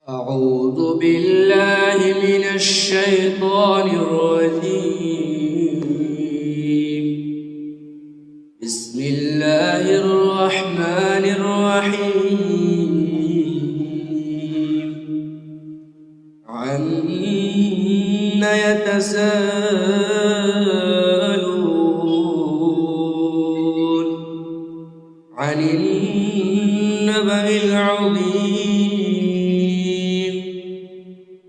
أعوذ بالله من الشيطان الرجيم. بسم الله الرحمن الرحيم. عما يتساءلون عن النبأ العظيم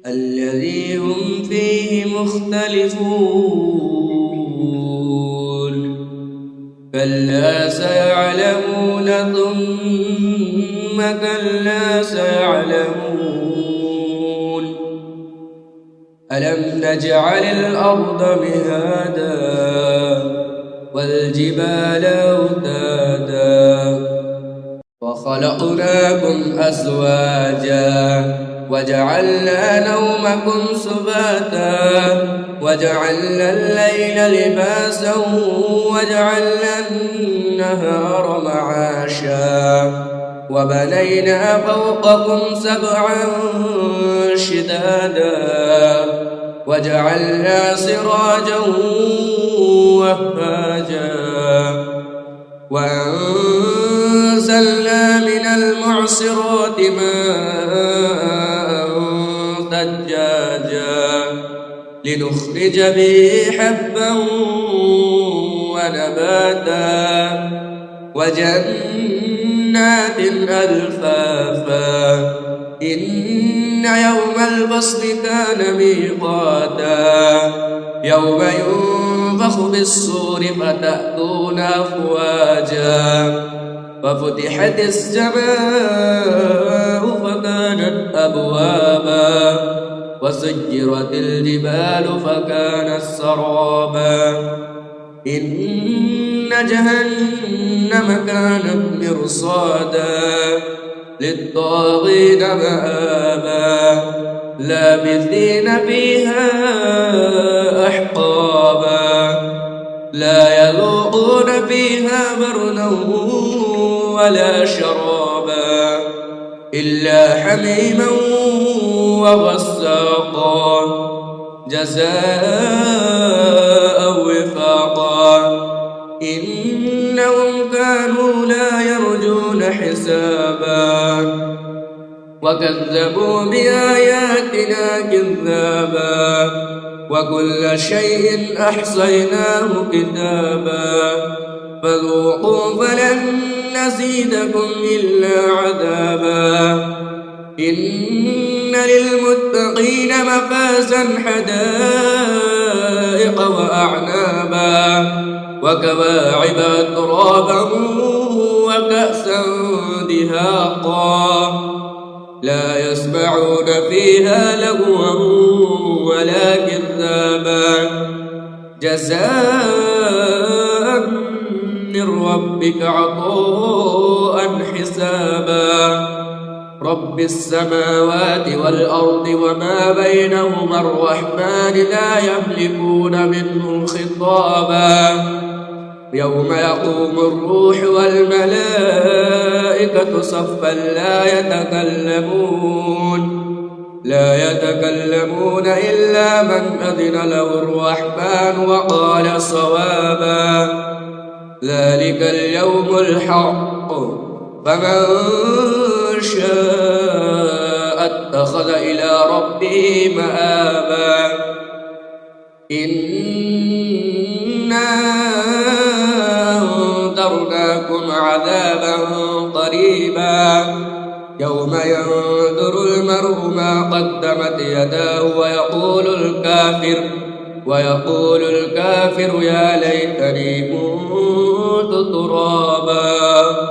الذي هم فيه مختلفون. كلا سيعلمون ثم كلا سيعلمون. ألم نجعل الأرض مهادا والجبال أوتادا وخلقناكم أزواجا وجعلنا نومكم سباتا وجعلنا الليل لباسا وجعلنا النهار معاشا وبنينا فوقكم سبعا شدادا وجعلنا سراجا وهاجا وأنزلنا من المعصرات ماء ثجاجا لنخرج به حبا ونباتا وجنات ألفافا. إن يوم الفصل كان ميقاتا يوم ينفخ بالصور فتأتون أفواجا وفتحت السماء فكانت أبوابا وسيرت الجبال فكانت سرابا. إن جهنم كانت مرصادا للطاغين مآبا لابثين فيها أحقابا لا يذوقون فيها بردا ولا شرابا إلا حميما وغساقا جزاء وفاقا. إنهم كانوا لا يرجون حسابا وكذبوا بآياتنا كذابا وكل شيء أحصيناه كتابا فذوقوا فلن نزيدكم إلا عذابا. إن للمتقين مفازا حدائق وأعنابا وكواعب أترابا وكأسا دهاقا لا يسمعون فيها لغوا ولا كذابا جزاء من ربك عطاء حسابا. رب السماوات والأرض وما بينهما الرحمن لا يملكون منه خطابا. يوم يقوم الروح والملائكة صفا لا يتكلمون إلا من أذن له الرحمن وقال صوابا. ذلك اليوم الحق فمن شاء اتخذ إلى ربه مآبا. إنا أنذرناكم عذابا قريبا يوم ينظر المرء ما قدمت يداه ويقول الكافر يا ليتني كنت ترابا.